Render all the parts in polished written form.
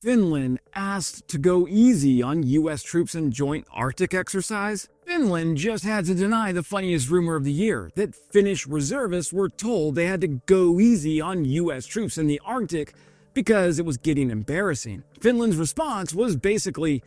Finland asked to go easy on U.S. troops in joint Arctic exercise? Finland just had to deny the funniest rumor of the year, that Finnish reservists were told they had to go easy on U.S. troops in the Arctic because it was getting embarrassing. Finland's response was basically,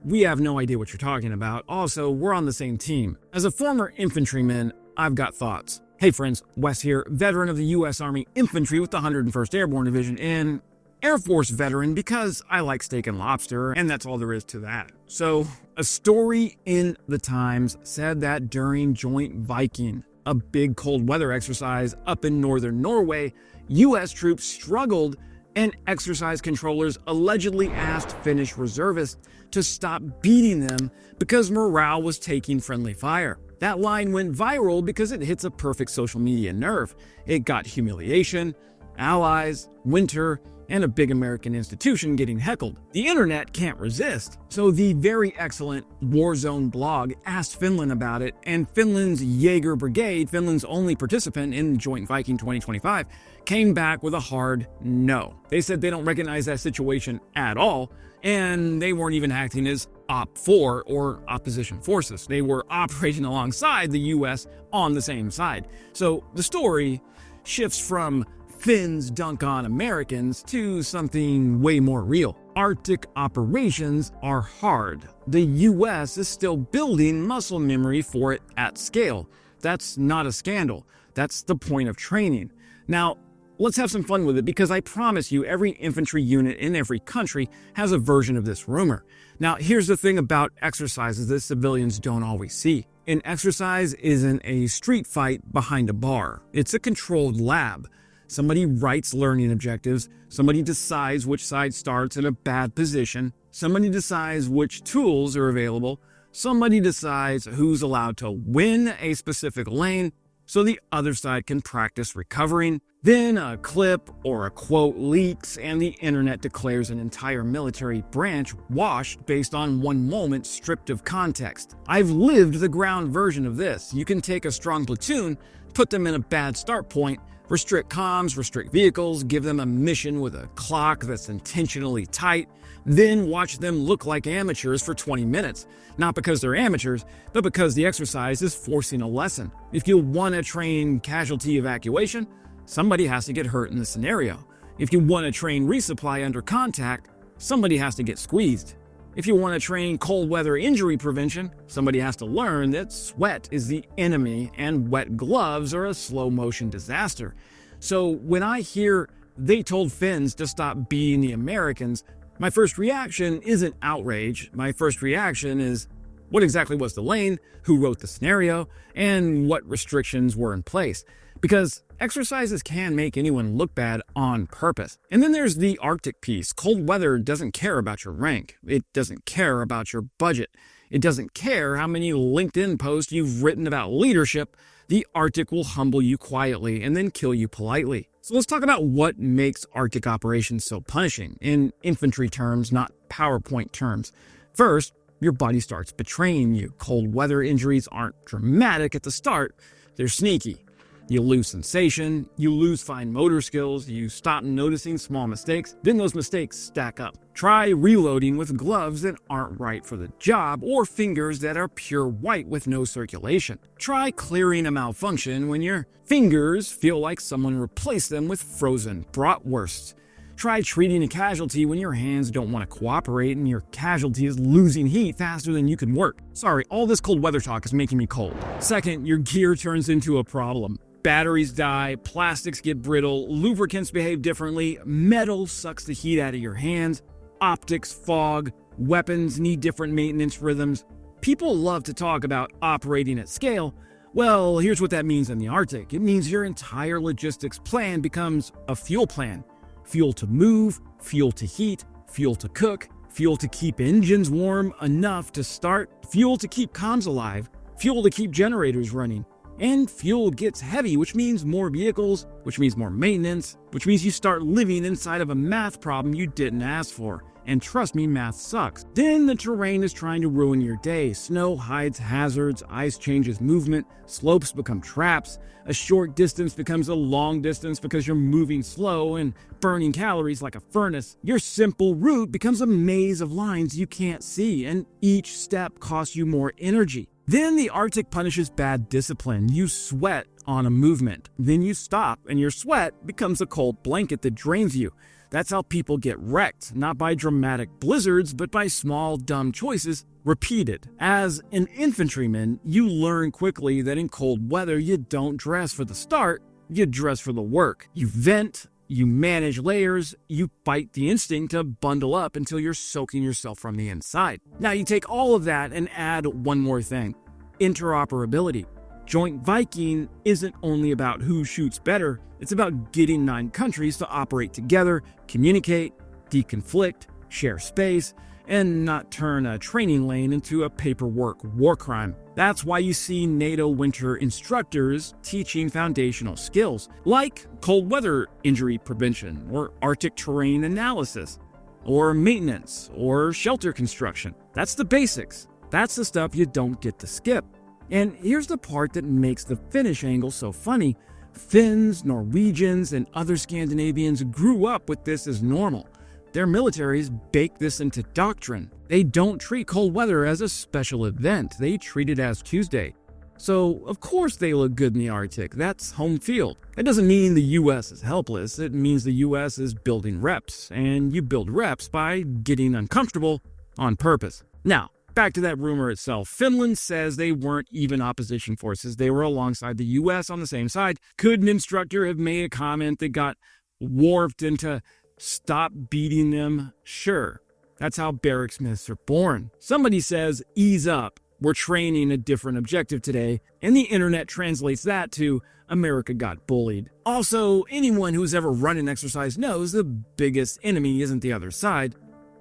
"We have no idea what you're talking about. Also, we're on the same team." As a former infantryman, I've got thoughts. Hey friends, Wes here, veteran of the U.S. Army Infantry with the 101st Airborne Division, and Air Force veteran because I like steak and lobster, and that's all there is to that. So, a story in the Times said that during Joint Viking, a big cold weather exercise up in northern Norway, U.S. troops struggled and exercise controllers allegedly asked Finnish reservists to stop beating them because morale was taking friendly fire. That line went viral because it hits a perfect social media nerve. It got humiliation, allies, winter, and a big American institution getting heckled. The internet can't resist. So the very excellent Warzone blog asked Finland about it, and Finland's Jaeger Brigade, Finland's only participant in Joint Viking 2025, came back with a hard no. They said they don't recognize that situation at all, and they weren't even acting as Op4 or opposition forces. They were operating alongside the US on the same side. So the story shifts from Finns dunk on Americans to something way more real. Arctic operations are hard. The US is still building muscle memory for it at scale. That's not a scandal. That's the point of training. Now, let's have some fun with it, because I promise you every infantry unit in every country has a version of this rumor. Now, here's the thing about exercises that civilians don't always see. An exercise isn't a street fight behind a bar. It's a controlled lab. Somebody writes learning objectives, somebody decides which side starts in a bad position, somebody decides which tools are available, somebody decides who's allowed to win a specific lane so the other side can practice recovering. Then a clip or a quote leaks and the internet declares an entire military branch washed based on one moment stripped of context. I've lived the ground version of this. You can take a strong platoon, put them in a bad start point, restrict comms, restrict vehicles, give them a mission with a clock that's intentionally tight, then watch them look like amateurs for 20 minutes. Not because they're amateurs, but because the exercise is forcing a lesson. If you want to train casualty evacuation, somebody has to get hurt in the scenario. If you want to train resupply under contact, somebody has to get squeezed. If you want to train cold weather injury prevention, somebody has to learn that sweat is the enemy and wet gloves are a slow motion disaster. So when I hear they told Finns to stop beating the Americans, my first reaction isn't outrage. My first reaction is, what exactly was the lane, who wrote the scenario, and what restrictions were in place? Because exercises can make anyone look bad on purpose. And then there's the Arctic piece. Cold weather doesn't care about your rank. It doesn't care about your budget. It doesn't care how many LinkedIn posts you've written about leadership. The Arctic will humble you quietly and then kill you politely. So let's talk about what makes Arctic operations so punishing, in infantry terms, not PowerPoint terms. First, your body starts betraying you. Cold weather injuries aren't dramatic at the start. They're sneaky. You lose sensation, you lose fine motor skills, you stop noticing small mistakes, then those mistakes stack up. Try reloading with gloves that aren't right for the job, or fingers that are pure white with no circulation. Try clearing a malfunction when your fingers feel like someone replaced them with frozen bratwursts. Try treating a casualty when your hands don't want to cooperate and your casualty is losing heat faster than you can work. Sorry, all this cold weather talk is making me cold. Second, your gear turns into a problem. Batteries die, plastics get brittle, lubricants behave differently, metal sucks the heat out of your hands, optics fog, weapons need different maintenance rhythms. People love to talk about operating at scale. Well, here's what that means in the Arctic. It means your entire logistics plan becomes a fuel plan. Fuel to move, fuel to heat, fuel to cook, fuel to keep engines warm enough to start, fuel to keep comms alive, fuel to keep generators running. And fuel gets heavy, which means more vehicles, which means more maintenance, which means you start living inside of a math problem you didn't ask for. And trust me, math sucks. Then the terrain is trying to ruin your day. Snow hides hazards, ice changes movement, slopes become traps, a short distance becomes a long distance because you're moving slow and burning calories like a furnace. Your simple route becomes a maze of lines you can't see, and each step costs you more energy. Then the Arctic punishes bad discipline. You sweat on a movement. Then you stop, and your sweat becomes a cold blanket that drains you. That's how people get wrecked, not by dramatic blizzards, but by small, dumb choices repeated. As an infantryman, you learn quickly that in cold weather, you don't dress for the start, you dress for the work. You vent, you manage layers, you fight the instinct to bundle up until you're soaking yourself from the inside. Now you take all of that and add one more thing: interoperability. Joint Viking isn't only about who shoots better, it's about getting 9 countries to operate together, communicate, deconflict, share space, and not turn a training lane into a paperwork war crime. That's why you see NATO winter instructors teaching foundational skills, like cold weather injury prevention, or Arctic terrain analysis, or maintenance, or shelter construction. That's the basics. That's the stuff you don't get to skip. And here's the part that makes the Finnish angle so funny. Finns, Norwegians, and other Scandinavians grew up with this as normal. Their militaries bake this into doctrine. They don't treat cold weather as a special event. They treat it as Tuesday. So, of course they look good in the Arctic. That's home field. That doesn't mean the US is helpless. It means the US is building reps. And you build reps by getting uncomfortable on purpose. Now, back to that rumor itself. Finland says they weren't even opposition forces. They were alongside the US on the same side. Could an instructor have made a comment that got warped into stop beating them? Sure. That's how barracks myths are born. Somebody says, ease up. We're training a different objective today. And the internet translates that to America got bullied. Also, anyone who's ever run an exercise knows the biggest enemy isn't the other side.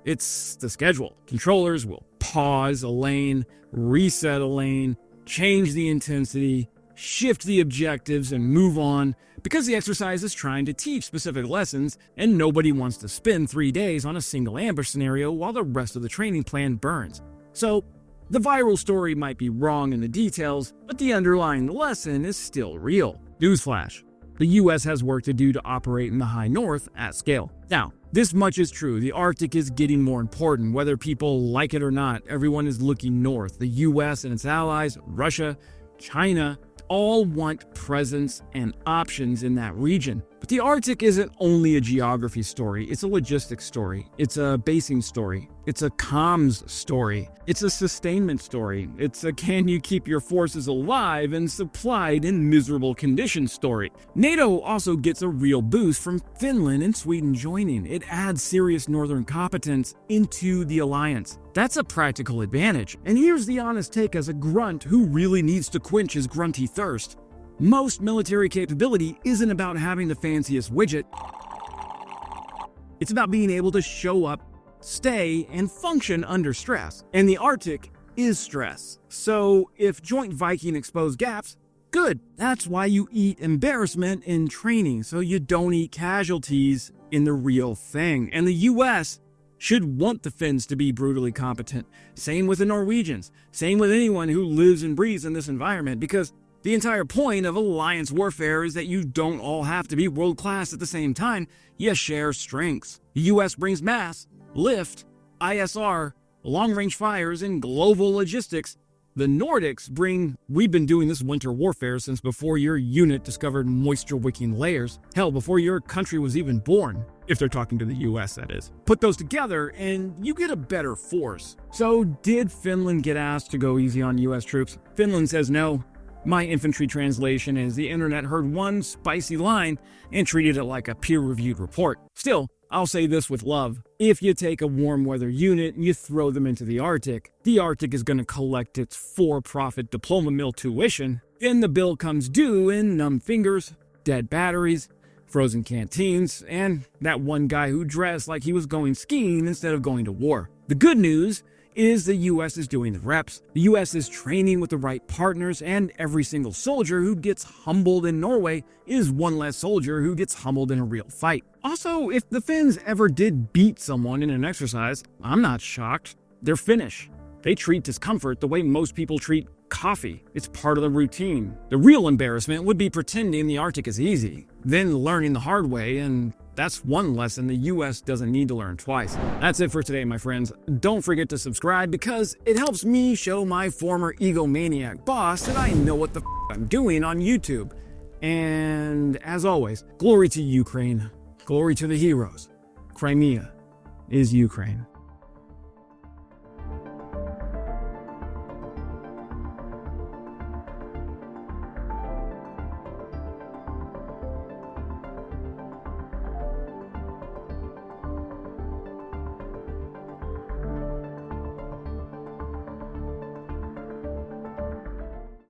It's the schedule. Controllers will pause a lane, reset a lane, change the intensity, shift the objectives, and move on because the exercise is trying to teach specific lessons and nobody wants to spend 3 days on a single ambush scenario while the rest of the training plan burns. So, the viral story might be wrong in the details, but the underlying lesson is still real. Newsflash: the US has work to do to operate in the high north at scale. Now, this much is true. The Arctic is getting more important. Whether people like it or not, everyone is looking north. The US and its allies, Russia, China, all want presence and options in that region. But the Arctic isn't only a geography story, it's a logistics story. It's a basing story. It's a comms story. It's a sustainment story. It's a can you keep your forces alive and supplied in miserable conditions story. NATO also gets a real boost from Finland and Sweden joining. It adds serious northern competence into the alliance. That's a practical advantage. And here's the honest take as a grunt who really needs to quench his grunty thirst. Most military capability isn't about having the fanciest widget. It's about being able to show up, stay, and function under stress. And the Arctic is stress. So if Joint Viking exposed gaps, good. That's why you eat embarrassment in training, so you don't eat casualties in the real thing. And the US should want the Finns to be brutally competent. Same with the Norwegians. Same with anyone who lives and breathes in this environment, because the entire point of alliance warfare is that you don't all have to be world-class at the same time. You share strengths. The US brings mass, lift, ISR, long-range fires, and global logistics. The Nordics bring, we've been doing this winter warfare since before your unit discovered moisture-wicking layers. Hell, before your country was even born. If they're talking to the US, that is. Put those together and you get a better force. So did Finland get asked to go easy on US troops? Finland says no. My infantry translation is the internet heard one spicy line and treated it like a peer-reviewed report. Still, I'll say this with love. If you take a warm weather unit and you throw them into the Arctic is going to collect its for-profit diploma mill tuition. Then the bill comes due in numb fingers, dead batteries, frozen canteens, and that one guy who dressed like he was going skiing instead of going to war. The good news is the US is doing the reps, the US is training with the right partners, and every single soldier who gets humbled in Norway is one less soldier who gets humbled in a real fight. Also, if the Finns ever did beat someone in an exercise, I'm not shocked. They're Finnish. They treat discomfort the way most people treat coffee. It's part of the routine. The real embarrassment would be pretending the Arctic is easy, then learning the hard way, and that's one lesson the US doesn't need to learn twice. That's it for today, my friends. Don't forget to subscribe because it helps me show my former egomaniac boss that I know what the I'm doing on YouTube. And as always, glory to Ukraine. Glory to the heroes. Crimea is Ukraine.